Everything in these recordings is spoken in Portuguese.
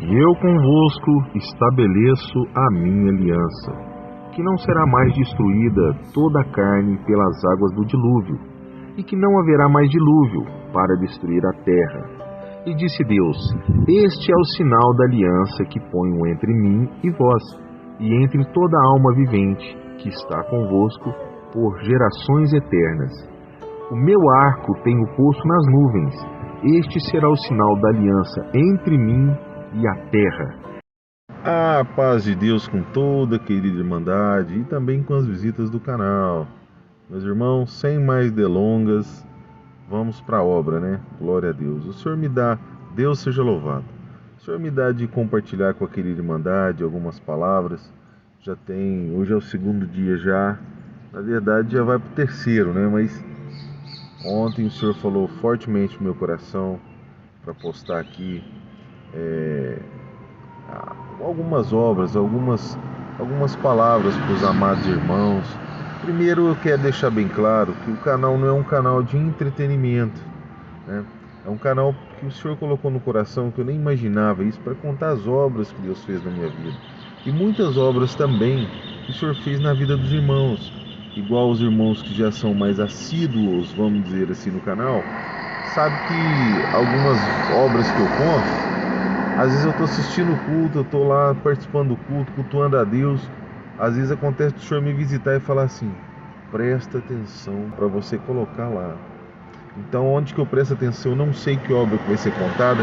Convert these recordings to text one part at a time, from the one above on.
E eu convosco estabeleço a minha aliança, que não será mais destruída toda a carne pelas águas do dilúvio, e que não haverá mais dilúvio para destruir a terra. E disse Deus: Este é o sinal da aliança que ponho entre mim e vós, e entre toda a alma vivente que está convosco por gerações eternas. O meu arco tenho posto nas nuvens. Este será o sinal da aliança entre mim e a terra. A paz de Deus com toda a querida irmandade e também com as visitas do canal. Meus irmãos, sem mais delongas, vamos para a obra, né? Glória a Deus. O Senhor me dá, Deus seja louvado. O Senhor me dá de compartilhar com a querida irmandade algumas palavras. Hoje é o segundo dia já. Na verdade já vai para o terceiro, né? Mas ontem o Senhor falou fortemente no meu coração para postar aqui algumas obras, algumas palavras para os amados irmãos. Primeiro eu quero deixar bem claro que o canal não é um canal de entretenimento, né? É um canal que o Senhor colocou no coração, que eu nem imaginava isso, para contar as obras que Deus fez na minha vida. E muitas obras também que o Senhor fez na vida dos irmãos. Igual os irmãos que já são mais assíduos, vamos dizer assim, no canal, sabe que algumas obras que eu conto, às vezes eu estou assistindo o culto, eu estou lá participando do culto, cultuando a Deus. Às vezes acontece do Senhor me visitar e falar assim: presta atenção para você colocar lá. Então, onde que eu presto atenção, eu não sei que obra que vai ser contada,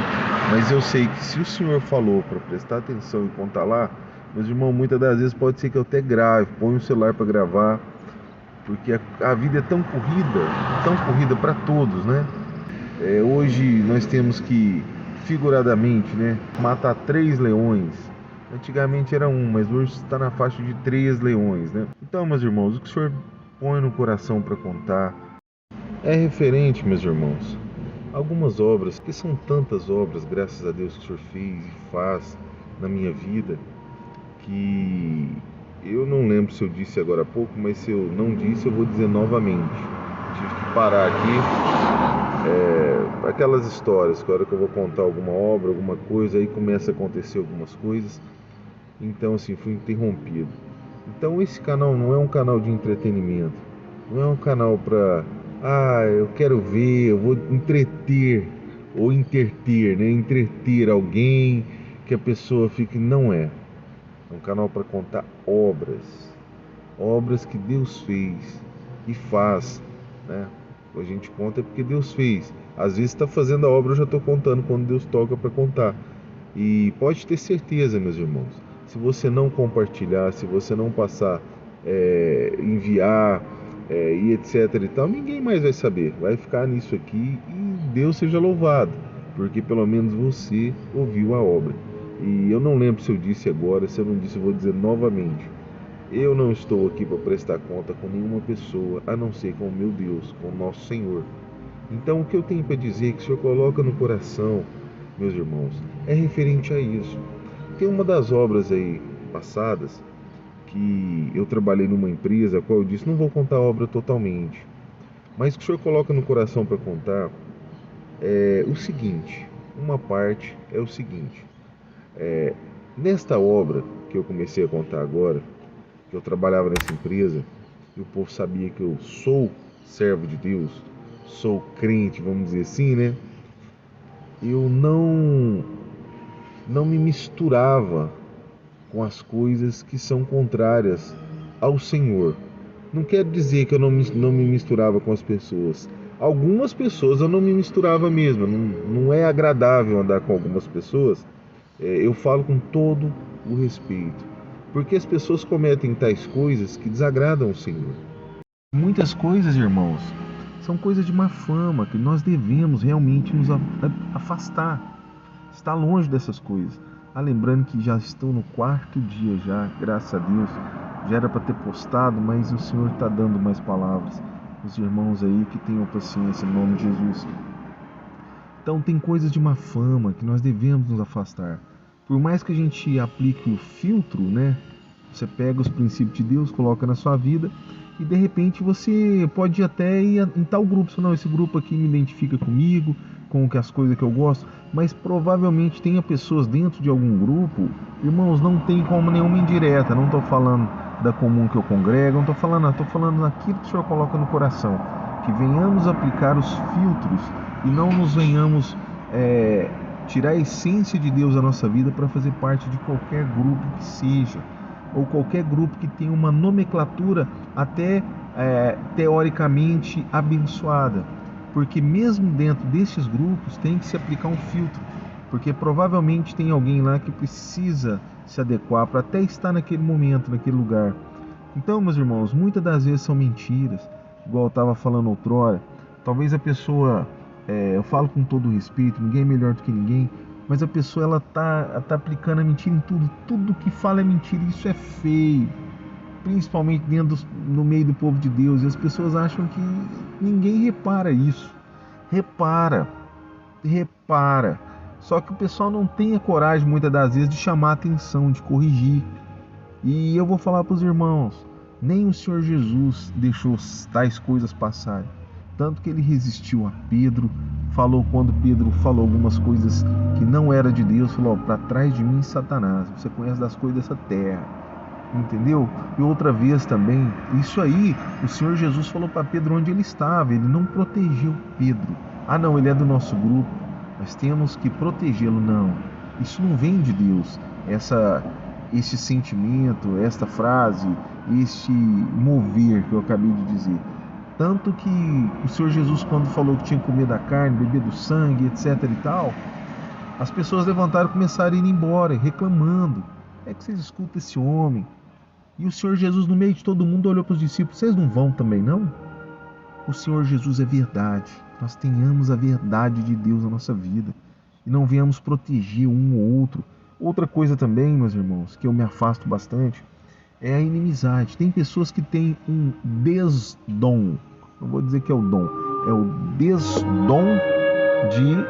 mas eu sei que se o Senhor falou para prestar atenção e contar lá, meus irmãos, muitas das vezes pode ser que eu até grave, ponho o celular para gravar, porque a vida é tão corrida para todos, né? Hoje nós temos que, figuradamente, né, matar 3 leões. Antigamente era um, mas hoje está na faixa de 3 leões, né? Então, meus irmãos, o que o Senhor põe no coração para contar é referente, meus irmãos, algumas obras, que são tantas obras, graças a Deus, que o Senhor fez e faz na minha vida, que eu não lembro se eu disse agora há pouco, mas se eu não disse, eu vou dizer novamente. Tive que parar aqui. Aquelas histórias, que a hora que eu vou contar alguma obra, alguma coisa, aí começa a acontecer algumas coisas. Então, assim, fui interrompido. Então, esse canal não é um canal de entretenimento. Não é um canal para, eu quero ver, eu vou entreter, ou interter, né? Entreter alguém, que a pessoa fique. Não é. É um canal para contar obras. Obras que Deus fez e faz, né? A gente conta porque Deus fez. Às vezes está fazendo a obra, eu já estou contando quando Deus toca para contar. E pode ter certeza, meus irmãos, se você não compartilhar, se você não passar, enviar, e etc e tal, ninguém mais vai saber. Vai ficar nisso aqui e Deus seja louvado, porque pelo menos você ouviu a obra. E eu não lembro se eu disse agora, se eu não disse eu vou dizer novamente. Eu não estou aqui para prestar conta com nenhuma pessoa, a não ser com o meu Deus, com o nosso Senhor. Então, o que eu tenho para dizer, que o Senhor coloca no coração, meus irmãos, é referente a isso. Tem uma das obras aí passadas, que eu trabalhei numa empresa, a qual eu disse, não vou contar a obra totalmente, mas o que o Senhor coloca no coração para contar é o seguinte, uma parte é o seguinte, nesta obra que eu comecei a contar agora, que eu trabalhava nessa empresa, e o povo sabia que eu sou servo de Deus, sou crente, vamos dizer assim, né? Eu não me misturava com as coisas que são contrárias ao Senhor. Não quer dizer que eu não me misturava com as pessoas. Algumas pessoas eu não me misturava mesmo, não é agradável andar com algumas pessoas. Eu falo com todo o respeito, porque as pessoas cometem tais coisas que desagradam o Senhor. Muitas coisas, irmãos, são coisas de má fama, que nós devemos realmente nos afastar, estar longe dessas coisas. Lembrando que já estou no 4º dia já, graças a Deus, já era para ter postado, mas o Senhor está dando mais palavras. Os irmãos aí que tenham paciência em nome de Jesus. Então tem coisas de má fama que nós devemos nos afastar. Por mais que a gente aplique o filtro, né? Você pega os princípios de Deus, coloca na sua vida e de repente você pode até ir em tal grupo. Não, esse grupo aqui me identifica comigo, com as coisas que eu gosto. mas provavelmente tenha pessoas dentro de algum grupo. Irmãos, não tem como nenhuma indireta, não estou falando da comum que eu congrego, não estou falando, estou falando daquilo que o Senhor coloca no coração, que venhamos aplicar os filtros e não nos venhamos tirar a essência de Deus da nossa vida para fazer parte de qualquer grupo que seja, ou qualquer grupo que tenha uma nomenclatura até teoricamente abençoada, porque mesmo dentro destes grupos tem que se aplicar um filtro, porque provavelmente tem alguém lá que precisa se adequar para até estar naquele momento, naquele lugar. Então, meus irmãos, muitas das vezes são mentiras, igual eu estava falando outrora. Talvez a pessoa, eu falo com todo respeito, ninguém é melhor do que ninguém, mas a pessoa ela tá aplicando a mentira em tudo que fala é mentira, e isso é feio, principalmente no meio do povo de Deus, e as pessoas acham que ninguém repara isso. Repara, só que o pessoal não tem a coragem muitas das vezes de chamar a atenção, de corrigir. E eu vou falar para os irmãos, nem o Senhor Jesus deixou tais coisas passarem, tanto que ele resistiu a Pedro, falou quando Pedro falou algumas coisas que não era de Deus, falou: para trás de mim, Satanás, você conhece das coisas dessa terra, entendeu? E outra vez também, isso aí, o Senhor Jesus falou para Pedro onde ele estava, ele não protegeu Pedro. Não, ele é do nosso grupo, nós temos que protegê-lo. Não, isso não vem de Deus, este sentimento, esta frase, este mover que eu acabei de dizer. Tanto que o Senhor Jesus, quando falou que tinha que comer da carne, beber do sangue, etc e tal, as pessoas levantaram e começaram a ir embora, reclamando: é que vocês escutam esse homem? E o Senhor Jesus, no meio de todo mundo, olhou para os discípulos: vocês não vão também não? O Senhor Jesus é verdade, nós tenhamos a verdade de Deus na nossa vida e não venhamos proteger um ou outro. Outra coisa também, meus irmãos, que eu me afasto bastante, é a inimizade. Tem pessoas que têm um desdom, não vou dizer que é o dom, é o desdom de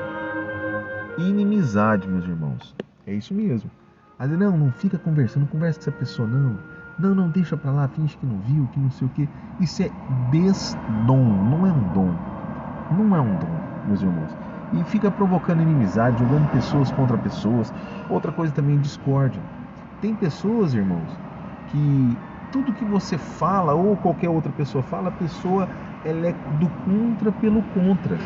inimizade, meus irmãos. É isso mesmo. Às vezes, não fica conversando, não conversa com essa pessoa, não, deixa pra lá, finge que não viu, que não sei o que. Isso é desdom, não é um dom. Não é um dom, meus irmãos. E fica provocando inimizade, jogando pessoas contra pessoas. Outra coisa também, discórdia. Tem pessoas, irmãos, que tudo que você fala ou qualquer outra pessoa fala, a pessoa ela é do contra pelo contra.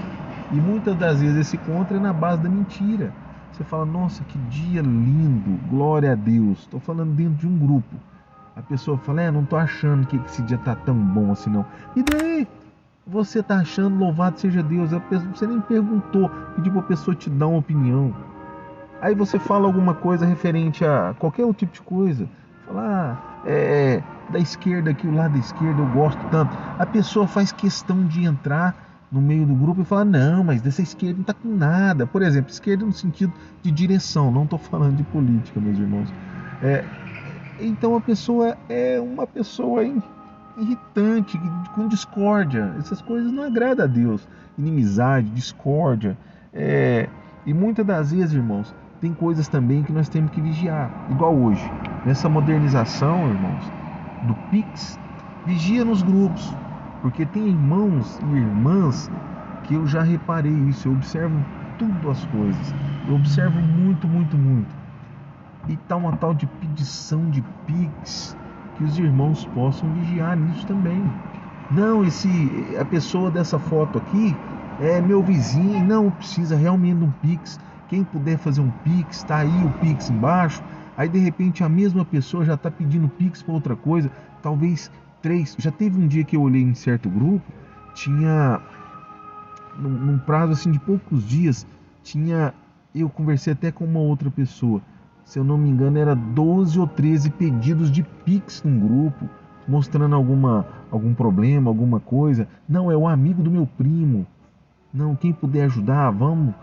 E muitas das vezes esse contra é na base da mentira. Você fala: nossa, que dia lindo, glória a Deus. Estou falando dentro de um grupo. A pessoa fala: não estou achando que esse dia está tão bom assim não. E daí? Você está achando, louvado seja Deus. Você nem perguntou, pediu para a pessoa te dar uma opinião. Aí você fala alguma coisa referente a qualquer outro tipo de coisa. Fala: da esquerda aqui, o lado da esquerda eu gosto tanto. A pessoa faz questão de entrar no meio do grupo e falar: não, mas dessa esquerda não está com nada. Por exemplo, esquerda no sentido de direção, não estou falando de política, meus irmãos. Então a pessoa é uma pessoa irritante, com discórdia. Essas coisas não agradam a Deus. Inimizade, discórdia. E muitas das vezes, irmãos, tem coisas também que nós temos que vigiar. Igual hoje, nessa modernização, irmãos, do Pix, vigia nos grupos. Porque tem irmãos e irmãs que eu já reparei isso. Eu observo tudo as coisas. Eu observo muito, muito, muito. E tá uma tal de pedição de Pix, que os irmãos possam vigiar nisso também. Não, a pessoa dessa foto aqui é meu vizinho, não precisa realmente de um Pix. Quem puder fazer um Pix, está aí o Pix embaixo. Aí de repente a mesma pessoa já está pedindo Pix para outra coisa, talvez 3. Já teve um dia que eu olhei em certo grupo, tinha, num prazo assim de poucos dias, eu conversei até com uma outra pessoa. Se eu não me engano, era 12 ou 13 pedidos de Pix num grupo, mostrando algum problema, alguma coisa. Não, é o amigo do meu primo. Não, quem puder ajudar, vamos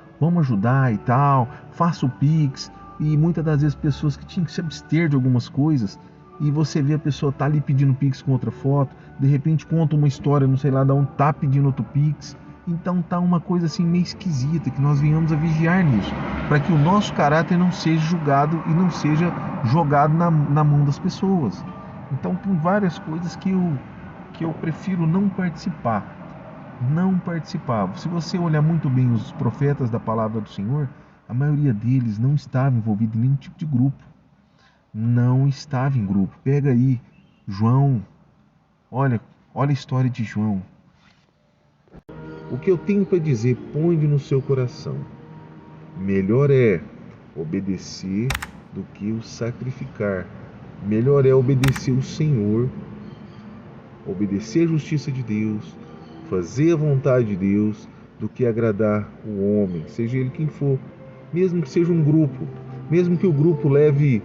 ajudar e tal. Faça o Pix. E muitas das vezes pessoas que tinham que se abster de algumas coisas. E você vê a pessoa tá ali pedindo Pix com outra foto. De repente conta uma história, não sei lá de onde, tá pedindo outro Pix. Então tá uma coisa assim meio esquisita, que nós venhamos a vigiar nisso, para que o nosso caráter não seja julgado e não seja jogado na mão das pessoas. Então tem várias coisas que eu prefiro não participar. Se você olhar muito bem os profetas da palavra do Senhor, A maioria deles não estava envolvido em nenhum tipo de grupo. Não estava em grupo. Pega aí, João. Olha a história de João. O que eu tenho para dizer, põe no seu coração. Melhor é obedecer do que o sacrificar. Melhor é obedecer o Senhor, obedecer a justiça de Deus, fazer a vontade de Deus, do que agradar o homem, seja ele quem for. Mesmo que seja um grupo, mesmo que o grupo leve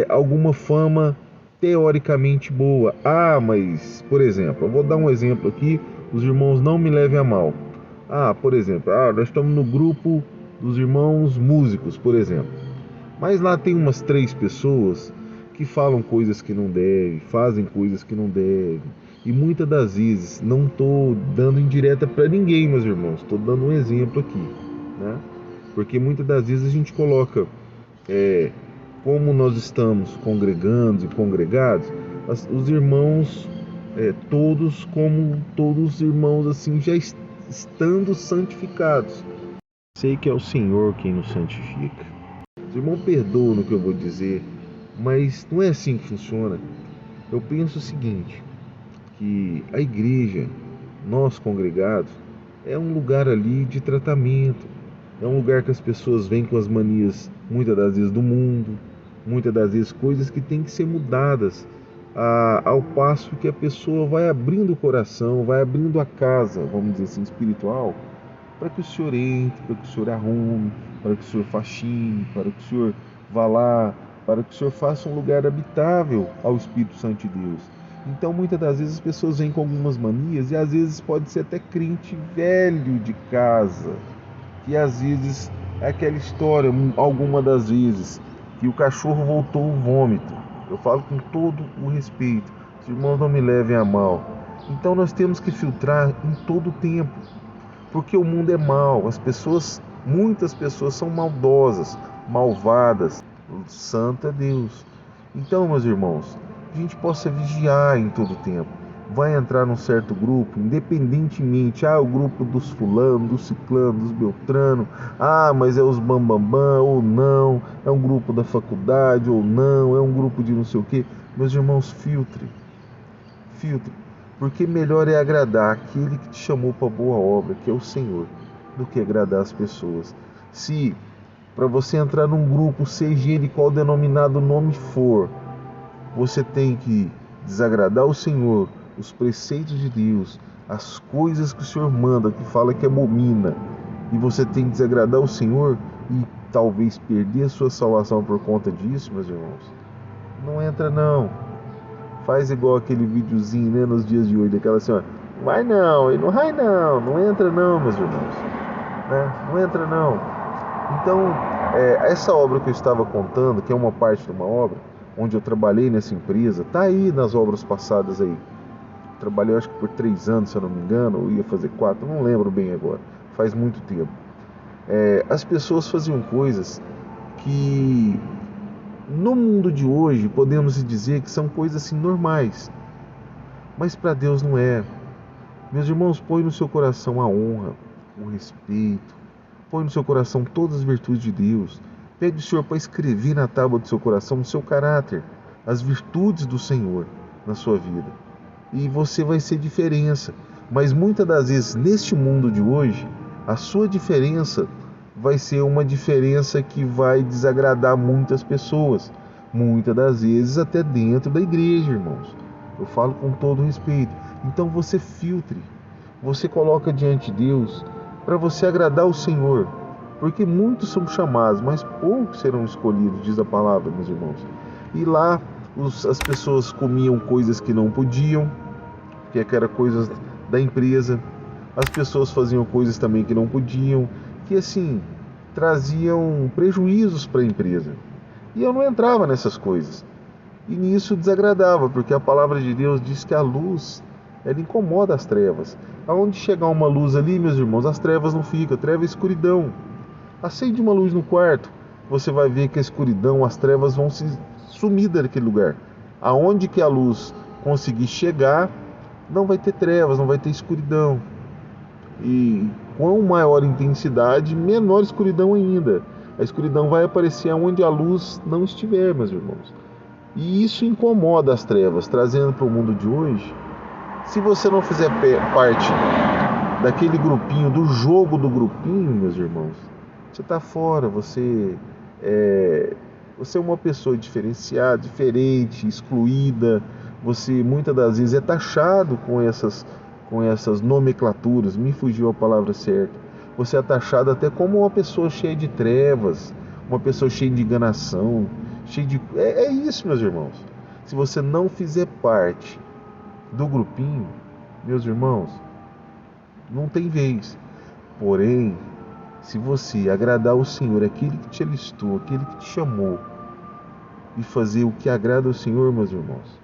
alguma fama teoricamente boa. Mas, por exemplo, eu vou dar um exemplo aqui, os irmãos não me levem a mal. Por exemplo, nós estamos no grupo dos irmãos músicos, por exemplo. Mas lá tem umas 3 pessoas que falam coisas que não devem, fazem coisas que não devem. E muitas das vezes, não estou dando indireta para ninguém, meus irmãos, estou dando um exemplo aqui, né? Porque muitas das vezes a gente coloca, como nós estamos congregando e congregados, os irmãos, todos como todos os irmãos assim, já estando santificados. Sei que é o Senhor quem nos santifica. Os irmãos perdoam no que eu vou dizer, mas não é assim que funciona. Eu penso o seguinte, que a igreja, nós congregados, é um lugar ali de tratamento, é um lugar que as pessoas vêm com as manias, muitas das vezes do mundo, muitas das vezes coisas que têm que ser mudadas, ao passo que a pessoa vai abrindo o coração, vai abrindo a casa, vamos dizer assim, espiritual, para que o Senhor entre, para que o Senhor arrume, para que o Senhor faxine, para que o Senhor vá lá, para que o Senhor faça um lugar habitável ao Espírito Santo de Deus. Então, muitas das vezes as pessoas vêm com algumas manias e às vezes pode ser até crente velho de casa, que às vezes é aquela história, alguma das vezes, que o cachorro voltou o vômito. Eu falo com todo o respeito, os irmãos não me levem a mal. Então nós temos que filtrar em todo o tempo, porque o mundo é mau, muitas pessoas são maldosas, malvadas. O santo é Deus. Então, meus irmãos, a gente possa vigiar em todo o tempo. Vai entrar num certo grupo, independentemente, o grupo dos fulano, dos ciclano, dos beltrano, mas é os bambambam, ou não, é um grupo da faculdade, ou não, é um grupo de não sei o quê. Meus irmãos, filtre, porque melhor é agradar aquele que te chamou para boa obra, que é o Senhor, do que agradar as pessoas. Se para você entrar num grupo, seja ele qual denominado nome for, você tem que desagradar o Senhor, os preceitos de Deus, as coisas que o Senhor manda, que fala que abomina, e você tem que desagradar o Senhor e talvez perder a sua salvação por conta disso, meus irmãos. Não entra não. Faz igual aquele videozinho, né, nos dias de hoje, daquela assim, vai não, e não vai não entra não, meus irmãos, né? Não entra não. Então, essa obra que eu estava contando, que é uma parte de uma obra, onde eu trabalhei nessa empresa, tá aí nas obras passadas aí. Trabalhei acho que por 3 anos, se eu não me engano, ou ia fazer 4, não lembro bem agora, faz muito tempo. As pessoas faziam coisas que no mundo de hoje podemos dizer que são coisas assim normais, mas para Deus não é. Meus irmãos, põe no seu coração a honra, o respeito, põe no seu coração todas as virtudes de Deus. Pede o Senhor para escrever na tábua do seu coração o seu caráter, as virtudes do Senhor na sua vida. E você vai ser diferença. Mas muitas das vezes, neste mundo de hoje, a sua diferença vai ser uma diferença que vai desagradar muitas pessoas. Muitas das vezes até dentro da igreja, irmãos. Eu falo com todo respeito. Então você filtre. Você coloca diante de Deus para você agradar o Senhor. Porque muitos são chamados, mas poucos serão escolhidos, diz a palavra, meus irmãos. E lá as pessoas comiam coisas que não podiam, que era coisas da empresa. As pessoas faziam coisas também que não podiam, que assim, traziam prejuízos para a empresa. E eu não entrava nessas coisas. E nisso desagradava, porque a palavra de Deus diz que a luz, ela incomoda as trevas. Aonde chegar uma luz ali, meus irmãos, as trevas não ficam, a treva é escuridão. Acende uma luz no quarto, você vai ver que a escuridão, as trevas vão se sumir daquele lugar. Aonde que a luz conseguir chegar, não vai ter trevas, não vai ter escuridão. E quão maior a intensidade, menor escuridão ainda. A escuridão vai aparecer onde a luz não estiver, meus irmãos. E isso incomoda as trevas, trazendo para o mundo de hoje. Se você não fizer parte daquele grupinho, do jogo do grupinho, meus irmãos, você está fora, você é uma pessoa diferenciada, diferente, excluída. Você muitas das vezes é taxado com essas nomenclaturas, me fugiu a palavra certa. Você é taxado até como uma pessoa cheia de trevas, uma pessoa cheia de enganação, cheia de... É isso, meus irmãos. Se você não fizer parte do grupinho, meus irmãos, não tem vez. Porém, se você agradar o Senhor, aquele que te alistou, aquele que te chamou, e fazer o que agrada ao Senhor, meus irmãos,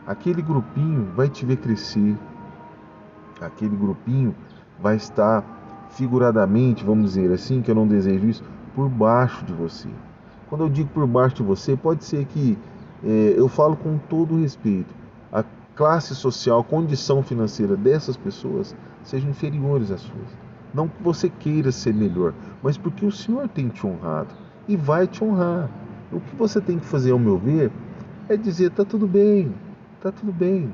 aquele grupinho vai te ver crescer. Aquele grupinho vai estar figuradamente, vamos dizer assim, que eu não desejo isso, por baixo de você. Quando eu digo por baixo de você, pode ser que, eu falo com todo respeito, a classe social, a condição financeira dessas pessoas sejam inferiores às suas. Não que você queira ser melhor, mas porque o Senhor tem te honrado e vai te honrar. O que você tem que fazer, ao meu ver, é dizer, está tudo bem, está tudo bem.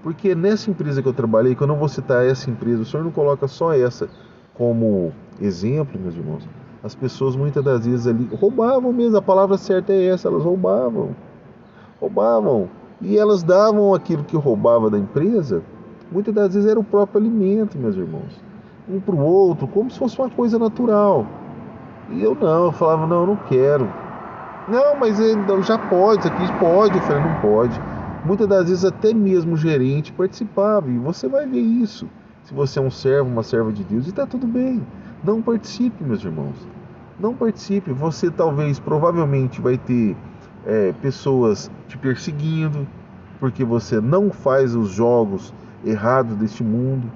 Porque nessa empresa que eu trabalhei, que eu não vou citar essa empresa, o Senhor não coloca só essa como exemplo, meus irmãos. As pessoas muitas das vezes ali roubavam mesmo, a palavra certa é essa, elas roubavam. E elas davam aquilo que roubava da empresa, muitas das vezes era o próprio alimento, meus irmãos. Um para o outro, como se fosse uma coisa natural. E eu falava, não, eu não quero. Não, mas já pode, isso aqui pode. Eu falei, não pode. Muitas das vezes até mesmo o gerente participava, e você vai ver isso. Se você é um servo, uma serva de Deus, e está tudo bem. Não participe, meus irmãos. Não participe. Você provavelmente vai ter pessoas te perseguindo, porque você não faz os jogos errados deste mundo.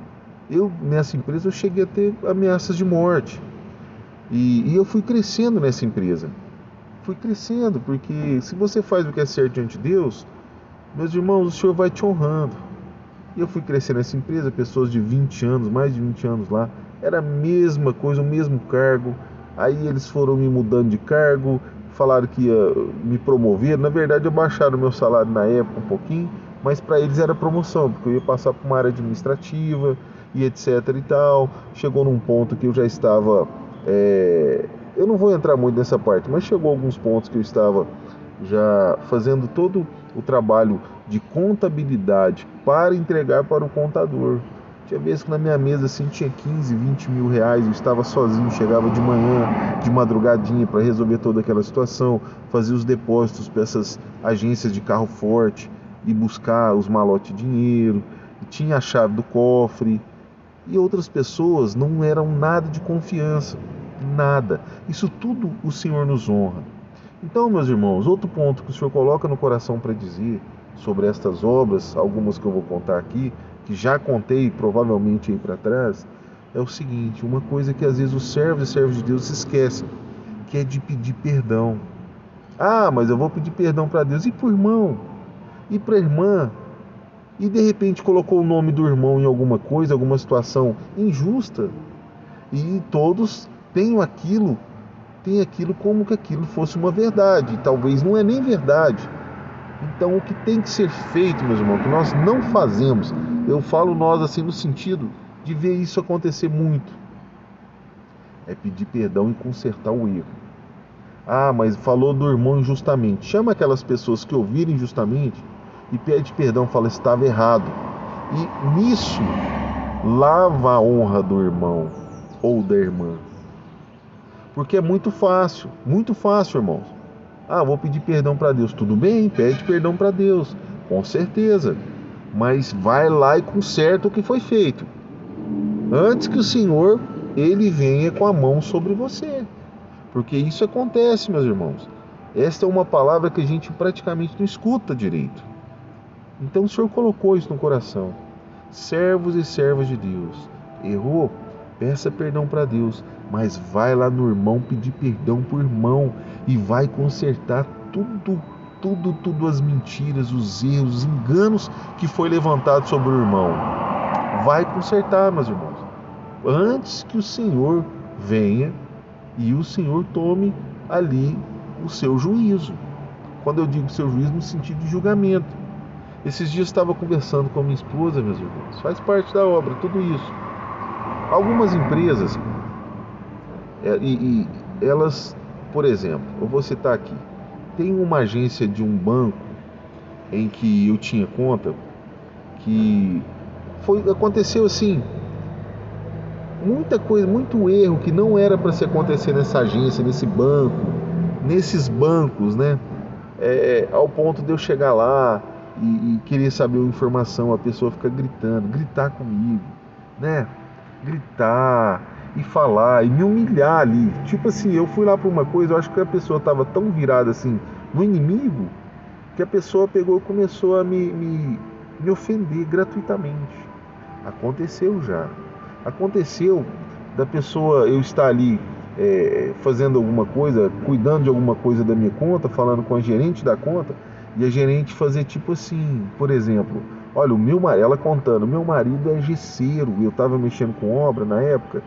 Nessa empresa, eu cheguei a ter ameaças de morte. E eu fui crescendo nessa empresa. Fui crescendo, porque se você faz o que é certo diante de Deus, meus irmãos, o Senhor vai te honrando. E eu fui crescendo nessa empresa, pessoas de 20 anos, mais de 20 anos lá, era a mesma coisa, o mesmo cargo. Aí eles foram me mudando de cargo, falaram que ia me promover. Na verdade, abaixaram o meu salário na época um pouquinho, mas para eles era promoção, porque eu ia passar para uma área administrativa e etc e tal. Chegou num ponto que eu já estava... eu não vou entrar muito nessa parte, mas chegou a alguns pontos que eu estava já fazendo todo o trabalho de contabilidade para entregar para o contador. Tinha vezes que na minha mesa assim tinha 15, 20 mil reais, eu estava sozinho, chegava de manhã, de madrugadinha para resolver toda aquela situação, fazia os depósitos para essas agências de carro forte e buscar os malotes de dinheiro, e tinha a chave do cofre, e outras pessoas não eram nada de confiança, nada. Isso tudo o Senhor nos honra. Então, meus irmãos, outro ponto que o Senhor coloca no coração para dizer sobre estas obras, algumas que eu vou contar aqui, que já contei provavelmente aí para trás, é o seguinte: uma coisa que às vezes os servos e servos de Deus se esquecem, que é de pedir perdão. Ah, mas eu vou pedir perdão para Deus, e para o irmão? E para a irmã? E de repente colocou o nome do irmão em alguma coisa, alguma situação injusta, e todos têm aquilo como que aquilo fosse uma verdade, e talvez não é nem verdade. Então o que tem que ser feito, meus irmãos, que nós não fazemos, eu falo nós assim no sentido de ver isso acontecer muito, é pedir perdão e consertar o erro. Ah, mas falou do irmão injustamente. Chama aquelas pessoas que ouviram injustamente e pede perdão, fala, estava errado. E nisso lava a honra do irmão ou da irmã. Porque é muito fácil, irmãos. Ah, vou pedir perdão para Deus. Tudo bem, pede perdão para Deus, com certeza. Mas vai lá e conserta o que foi feito, antes que o Senhor, Ele venha com a mão sobre você. Porque isso acontece, meus irmãos. Esta é uma palavra que a gente praticamente não escuta direito. Então o Senhor colocou isso no coração. Servos e servas de Deus. Errou? Peça perdão para Deus, mas vai lá no irmão pedir perdão para o irmão e vai consertar tudo as mentiras, os erros, os enganos que foi levantado sobre o irmão. Vai consertar, meus irmãos. antes que o Senhor venha e o Senhor tome ali o seu juízo. Quando eu digo seu juízo, no sentido de julgamento. Esses dias estava conversando com a minha esposa, meus irmãos, faz parte da obra, tudo isso. Algumas empresas, elas, por exemplo, eu vou citar aqui, tem uma agência de um banco em que eu tinha conta, que aconteceu assim, muita coisa, muito erro que não era para se acontecer nessa agência, nesse banco, nesses bancos, né? Ao ponto de eu chegar lá e querer saber uma informação, a pessoa fica gritar comigo, né? Gritar e falar e me humilhar ali. Tipo assim, eu fui lá por uma coisa, eu acho que a pessoa estava tão virada assim no inimigo, que a pessoa pegou e começou a me ofender gratuitamente. Aconteceu já. Aconteceu da pessoa, eu estar ali fazendo alguma coisa, cuidando de alguma coisa da minha conta, falando com a gerente da conta, e a gerente fazer tipo assim, por exemplo, olha, ela contando, meu marido é gesseiro, eu estava mexendo com obra na época,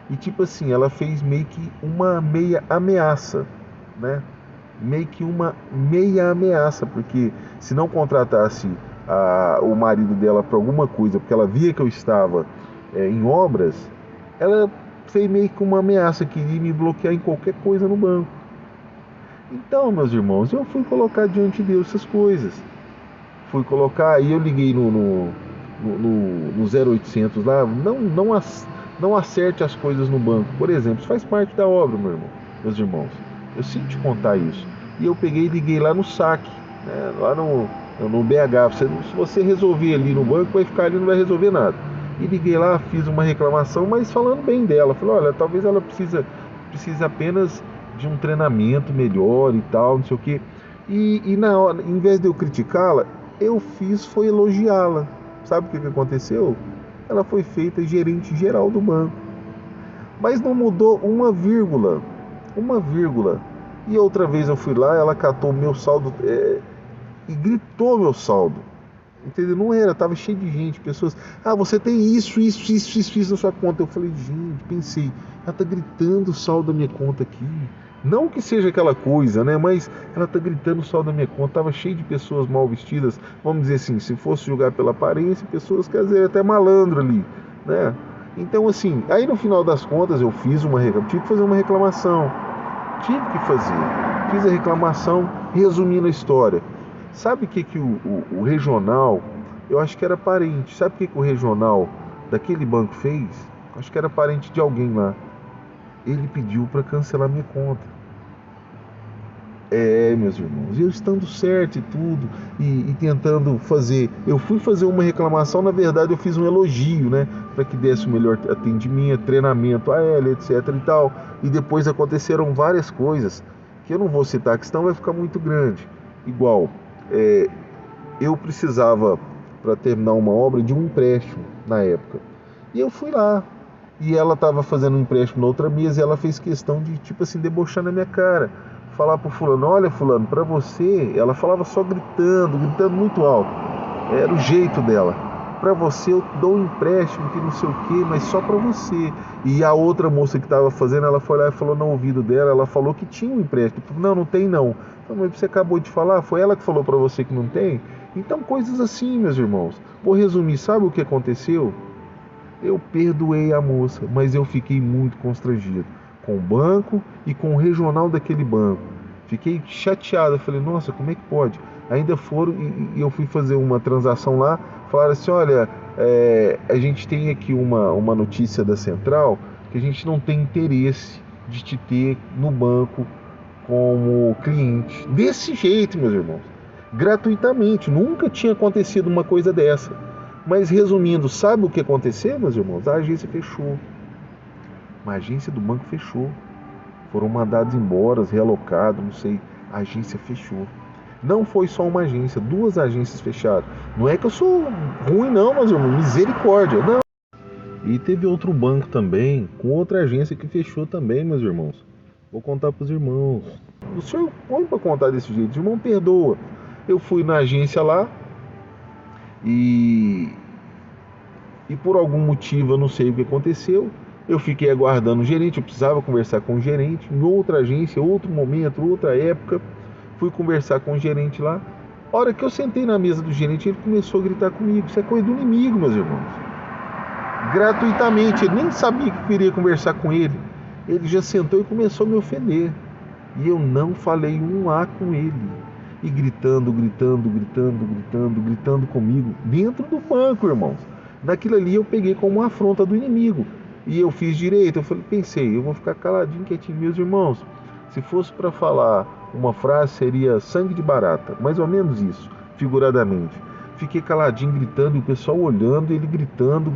e tipo assim, ela fez meio que uma meia ameaça, né? Meio que uma meia ameaça, porque se não contratasse o marido dela para alguma coisa, porque ela via que eu estava em obras, ela fez meio que uma ameaça, queria me bloquear em qualquer coisa no banco. Então, meus irmãos, eu fui colocar diante de Deus essas coisas. Fui colocar, aí eu liguei no 0800 lá, não acerte as coisas no banco. Por exemplo, isso faz parte da obra, meu irmão, meus irmãos. Eu sinto te contar isso. E eu peguei e liguei lá no saque, né, lá no BH. Se você resolver ali no banco, vai ficar ali, não vai resolver nada. E liguei lá, fiz uma reclamação, mas falando bem dela. Falei, olha, talvez ela precise apenas de um treinamento melhor e tal, não sei o quê. E na hora, em vez de eu criticá-la, foi elogiá-la. Sabe o que aconteceu? Ela foi feita gerente geral do banco. Mas não mudou uma vírgula. Uma vírgula. E outra vez eu fui lá, ela catou meu saldo e gritou meu saldo. Entendeu? Não era, tava cheio de gente, pessoas. Ah, você tem isso na sua conta. Eu falei, gente, pensei, ela tá gritando o saldo da minha conta aqui. Não que seja aquela coisa, né? Mas ela tá gritando o saldo da minha conta. Tava cheio de pessoas mal vestidas, vamos dizer assim, se fosse julgar pela aparência, pessoas, quer dizer, até malandro ali, né? Então, assim, aí no final das contas eu tive que fazer uma reclamação. Fiz a reclamação, resumindo a história. Sabe o que o regional, eu acho que era parente, sabe o que o regional daquele banco fez? Acho que era parente de alguém lá. Ele pediu para cancelar minha conta. Meus irmãos, eu estando certo e tudo, e tentando fazer, eu fui fazer uma reclamação, na verdade eu fiz um elogio, né, para que desse o melhor atendimento, treinamento a ela, etc e tal, e depois aconteceram várias coisas, que eu não vou citar, que senão vai ficar muito grande. Igual, eu precisava, para terminar uma obra, de um empréstimo na época, e eu fui lá, e ela estava fazendo um empréstimo na outra mesa, e ela fez questão de, tipo assim, debochar na minha cara, falar pro fulano, olha fulano, para você, ela falava só gritando muito alto, era o jeito dela, para você eu dou um empréstimo que não sei o que, mas só para você. E a outra moça que estava fazendo, ela foi lá e falou no ouvido dela, ela falou que tinha um empréstimo. Não tem não. Então, mas você acabou de falar, foi ela que falou para você que não tem? Então coisas assim, meus irmãos. Vou resumir, sabe o que aconteceu? Eu perdoei a moça, mas eu fiquei muito constrangido com o banco e com o regional daquele banco. Fiquei chateado, eu falei, nossa, como é que pode? Ainda foram e eu fui fazer uma transação lá, falaram assim, olha, a gente tem aqui uma notícia da central que a gente não tem interesse de te ter no banco como cliente. Desse jeito, meus irmãos, gratuitamente, nunca tinha acontecido uma coisa dessa. Mas resumindo, sabe o que aconteceu, meus irmãos? A agência fechou. Uma agência do banco fechou. Foram mandados embora, realocados, não sei. A agência fechou. Não foi só uma agência, 2 agências fecharam. Não é que eu sou ruim não, meus irmãos, misericórdia, não. E teve outro banco também, com outra agência que fechou também, meus irmãos. Vou contar para os irmãos. O senhor põe para contar desse jeito, o irmão perdoa. Eu fui na agência lá e por algum motivo, eu não sei o que aconteceu, Eu fiquei aguardando o gerente, eu precisava conversar com o gerente, em outra agência, outro momento, outra época. Fui conversar com o gerente lá. A hora que eu sentei na mesa do gerente, ele começou a gritar comigo. Isso é coisa do inimigo, meus irmãos. Gratuitamente, ele nem sabia que eu queria conversar com ele. Ele já sentou e começou a me ofender. E eu não falei um A com ele. E gritando comigo, dentro do banco, irmãos. Naquilo ali eu peguei como uma afronta do inimigo. E eu fiz direito, pensei, eu vou ficar caladinho, quietinho. Meus irmãos, se fosse para falar uma frase, seria sangue de barata, mais ou menos isso, figuradamente. Fiquei caladinho, gritando, e o pessoal olhando, ele gritando.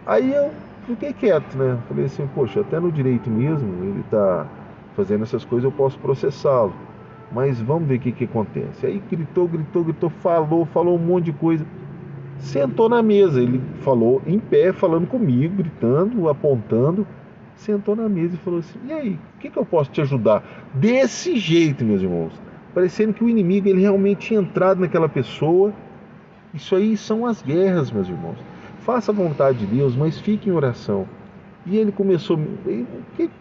Aí eu fiquei quieto, né? Falei assim, poxa, até no direito mesmo, ele tá fazendo essas coisas, eu posso processá-lo. Mas vamos ver o que acontece. Aí gritou, falou um monte de coisa. Sentou na mesa, ele falou em pé, falando comigo, gritando, apontando. Sentou na mesa e falou assim, e aí, o que eu posso te ajudar? Desse jeito, meus irmãos. Parecendo que o inimigo, ele realmente tinha entrado naquela pessoa. Isso aí são as guerras, meus irmãos. Faça a vontade de Deus, mas fique em oração. E ele começou, o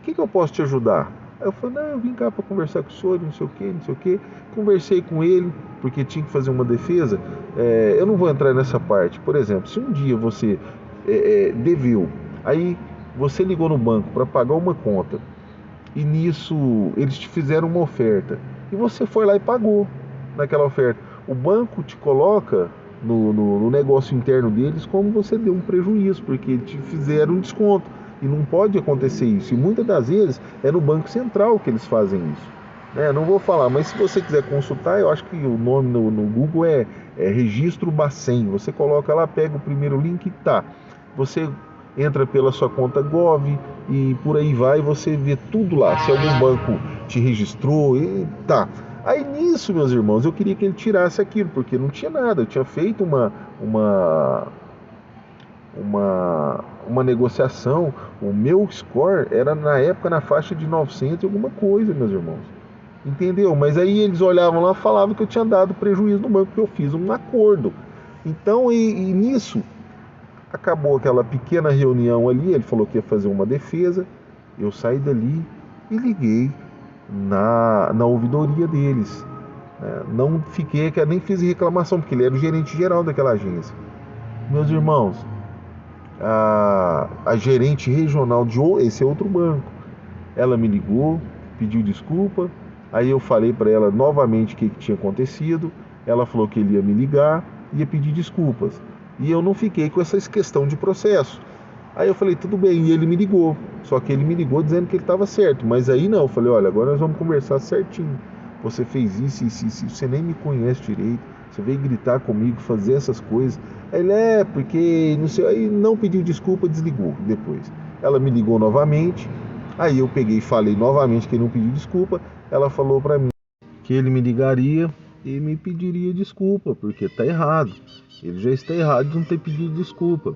que eu posso te ajudar? Aí eu falei, não, eu vim cá para conversar com o senhor, não sei o quê. Conversei com ele, porque tinha que fazer uma defesa. Eu não vou entrar nessa parte. Por exemplo, se um dia você deveu, aí você ligou no banco para pagar uma conta, e nisso eles te fizeram uma oferta, e você foi lá e pagou naquela oferta. O banco te coloca no negócio interno deles como você deu um prejuízo, porque te fizeram um desconto. E não pode acontecer isso. E muitas das vezes é no Banco Central que eles fazem isso. Não vou falar, mas se você quiser consultar, eu acho que o nome no Google é Registro Bacen. Você coloca lá, pega o primeiro link e tá. Você entra pela sua conta Gov e por aí vai, você vê tudo lá. Se algum banco te registrou, e tá. Aí nisso, meus irmãos, eu queria que ele tirasse aquilo, porque não tinha nada. Eu tinha feito uma negociação. O meu score era na época na faixa de 900 e alguma coisa, meus irmãos. Entendeu? Mas aí eles olhavam lá e falavam que eu tinha dado prejuízo no banco, porque eu fiz um acordo. Então, e nisso, acabou aquela pequena reunião ali. Ele falou que ia fazer uma defesa. Eu saí dali e liguei na ouvidoria deles. Não fiquei, nem fiz reclamação, porque ele era o gerente geral daquela agência. Meus irmãos, a gerente regional de esse outro banco, ela me ligou, pediu desculpa. Aí eu falei para ela novamente o que tinha acontecido. Ela falou que ele ia me ligar, ia pedir desculpas. E eu não fiquei com essa questão de processo. Aí eu falei, tudo bem, e ele me ligou. Só que ele me ligou dizendo que ele estava certo. Mas aí não, eu falei, olha, agora nós vamos conversar certinho. Você fez isso, você nem me conhece direito. Você veio gritar comigo, fazer essas coisas. Aí ele, porque não sei, aí não pediu desculpa, desligou depois. Ela me ligou novamente, aí eu peguei e falei novamente que ele não pediu desculpa. Ela falou para mim que ele me ligaria e me pediria desculpa, porque está errado. Ele já está errado de não ter pedido desculpa.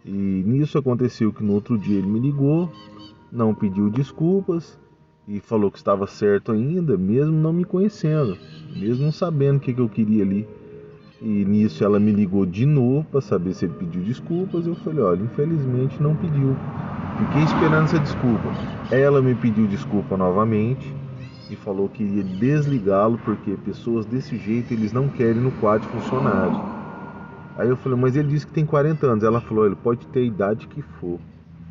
E nisso aconteceu que no outro dia ele me ligou, não pediu desculpas e falou que estava certo ainda, mesmo não me conhecendo, mesmo não sabendo o que eu queria ali. E nisso ela me ligou de novo para saber se ele pediu desculpas. Eu falei, olha, infelizmente não pediu. Fiquei esperando essa desculpa. Ela me pediu desculpa novamente e falou que ia desligá-lo, porque pessoas desse jeito eles não querem no quadro de funcionário. Aí eu falei, mas ele disse que tem 40 anos. Ela falou, ele pode ter a idade que for,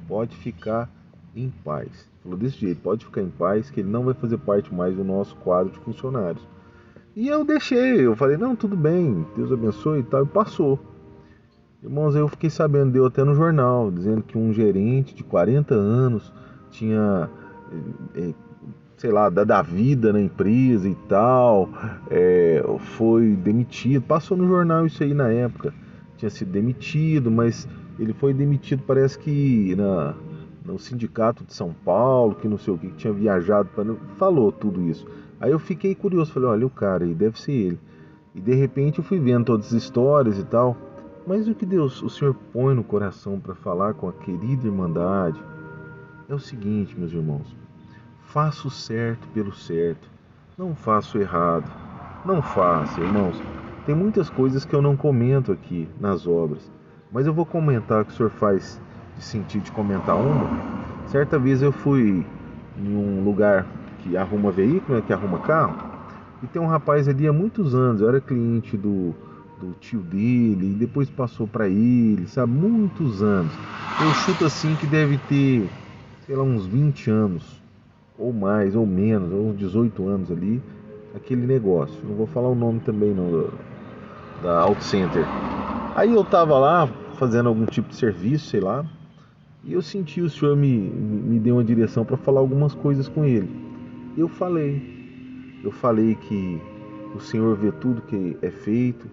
pode ficar em paz. Falou desse jeito, pode ficar em paz, que ele não vai fazer parte mais do nosso quadro de funcionários. E eu deixei, eu falei, não, tudo bem, Deus abençoe e tal, e passou. Irmãos, aí eu fiquei sabendo, deu até no jornal, dizendo que um gerente de 40 anos tinha, sei lá, dado a vida na empresa e tal, foi demitido. Passou no jornal isso aí na época, tinha sido demitido, mas ele foi demitido, parece que no sindicato de São Paulo, que não sei o que tinha viajado, falou tudo isso. Aí eu fiquei curioso, falei, olha, o cara aí deve ser ele. E de repente eu fui vendo todas as histórias e tal. Mas o que Deus, o Senhor põe no coração para falar com a querida Irmandade é o seguinte, meus irmãos. Faça o certo pelo certo. Não faça o errado. Não faça, irmãos. Tem muitas coisas que eu não comento aqui nas obras. Mas eu vou comentar que o Senhor faz sentir de comentar uma. Certa vez eu fui em um lugar que arruma veículo, né, que arruma carro, e tem um rapaz ali há muitos anos, eu era cliente do tio dele, e depois passou para ele, sabe, muitos anos. Eu chuto assim que deve ter, sei lá, uns 20 anos, ou mais, ou menos, ou uns 18 anos ali, aquele negócio. Não vou falar o nome também não, da Auto Center. Aí eu tava lá fazendo algum tipo de serviço, sei lá, e eu senti o senhor me deu uma direção para falar algumas coisas com ele. Eu falei que o Senhor vê tudo que é feito,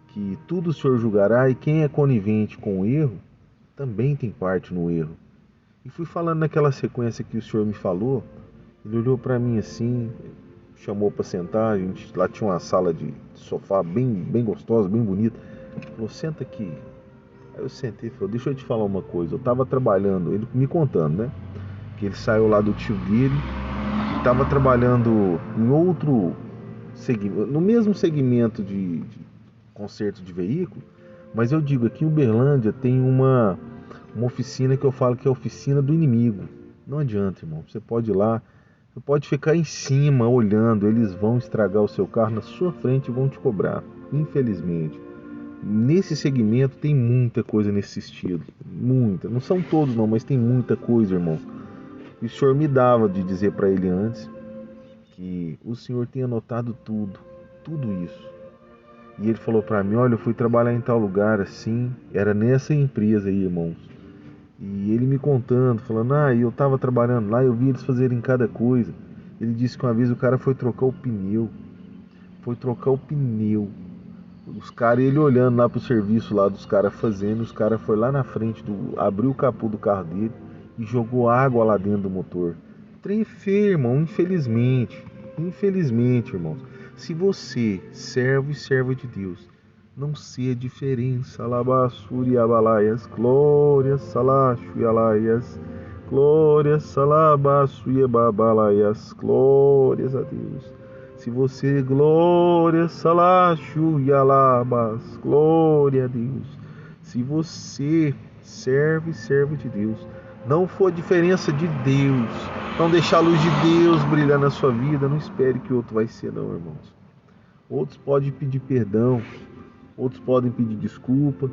que tudo o Senhor julgará, e quem é conivente com o erro também tem parte no erro. E fui falando naquela sequência que o Senhor me falou. Ele olhou para mim assim, chamou para sentar. Lá tinha uma sala de sofá bem gostosa, bem bonita. Ele falou, senta aqui. Aí eu sentei e falou, deixa eu te falar uma coisa. Eu estava trabalhando, ele me contando, né, que ele saiu lá do tio dele, estava trabalhando em outro segmento, no mesmo segmento de conserto de veículo. Mas eu digo, aqui em Uberlândia tem uma oficina que eu falo que é a oficina do inimigo. Não adianta, irmão, você pode ir lá, você pode ficar em cima olhando, eles vão estragar o seu carro na sua frente e vão te cobrar, infelizmente. Nesse segmento tem muita coisa nesse estilo, muita, não são todos não, mas tem muita coisa, irmão. E o Senhor me dava de dizer para ele antes que o Senhor tinha anotado tudo isso. E ele falou para mim, olha, eu fui trabalhar em tal lugar assim, era nessa empresa aí, irmãos. E ele me contando, falando, eu tava trabalhando lá, eu vi eles fazerem cada coisa. Ele disse que uma vez o cara foi trocar o pneu. Os caras, ele olhando lá pro serviço lá dos caras fazendo, os caras foi lá na frente, abriu o capô do carro dele e jogou água lá dentro do motor. Trem feio, irmão, infelizmente, irmãos. Se você, servo e serva de Deus, não ser a diferença, alabassuri abalaias, glórias, salachu e alaias, glórias, salabaçu e babalaias, glórias a Deus. Se você, glórias, salachu e alabas, glória a Deus. Se você, servo e serva de Deus, não for a diferença de Deus, não deixar a luz de Deus brilhar na sua vida, não espere que outro vai ser não, irmãos. Outros podem pedir perdão, outros podem pedir desculpa,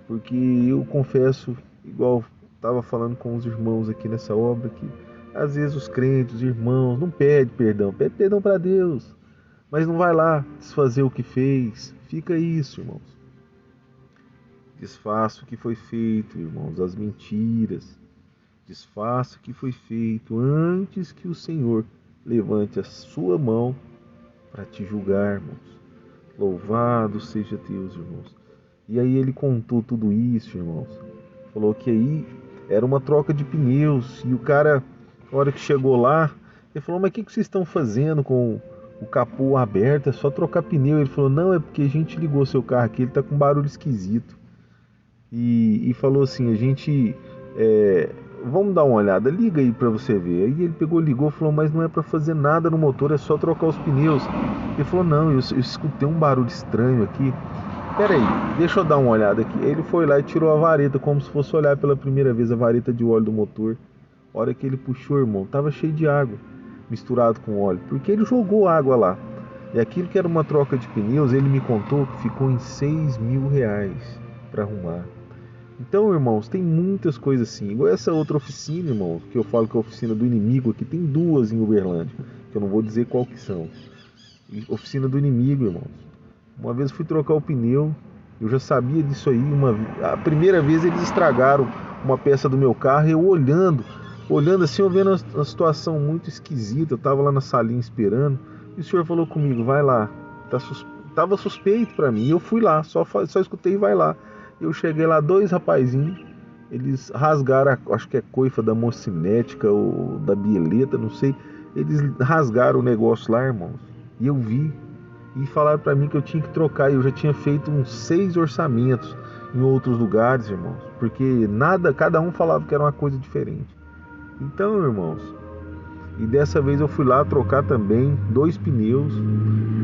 porque eu confesso, igual estava falando com os irmãos aqui nessa obra, que às vezes os crentes, os irmãos, não pede perdão para Deus, mas não vai lá desfazer o que fez. Fica isso, irmãos. Desfaça o que foi feito, irmãos, as mentiras. Desfaça o que foi feito antes que o Senhor levante a sua mão para te julgar, irmãos. Louvado seja Deus, irmãos. E aí ele contou tudo isso, irmãos. Falou que aí era uma troca de pneus. E o cara, na hora que chegou lá, ele falou, mas o que vocês estão fazendo com o capô aberto? É só trocar pneu. Ele falou, não, é porque a gente ligou seu carro aqui, ele tá com barulho esquisito. E falou assim, vamos dar uma olhada, liga aí pra você ver. Aí ele pegou, ligou, falou, mas não é pra fazer nada no motor, é só trocar os pneus. Ele falou, não, eu escutei um barulho estranho aqui. Peraí, deixa eu dar uma olhada aqui. Ele foi lá e tirou a vareta, como se fosse olhar pela primeira vez a vareta de óleo do motor. A hora que ele puxou, irmão, tava cheio de água, misturado com óleo, porque ele jogou água lá. E aquilo que era uma troca de pneus, ele me contou que ficou em R$6.000 para arrumar. Então, irmãos, tem muitas coisas assim. Igual essa outra oficina, irmãos, que eu falo que é a oficina do inimigo aqui. Tem duas em Uberlândia, que eu não vou dizer qual que são. Oficina do inimigo, irmãos. Uma vez eu fui trocar o pneu, eu já sabia disso aí. A primeira vez eles estragaram uma peça do meu carro, eu olhando assim, eu vendo uma situação muito esquisita. Eu tava lá na salinha esperando, e o senhor falou comigo, vai lá. Tava suspeito para mim, eu fui lá, só escutei, vai lá. Eu cheguei lá, dois rapazinhos, eles rasgaram, acho que é coifa da mocinética ou da bieleta, não sei. Eles rasgaram o negócio lá, irmãos. E eu vi. E falaram pra mim que eu tinha que trocar. Eu já tinha feito uns 6 orçamentos em outros lugares, irmãos. Porque cada um falava que era uma coisa diferente. Então, irmãos, e dessa vez eu fui lá trocar também 2 pneus.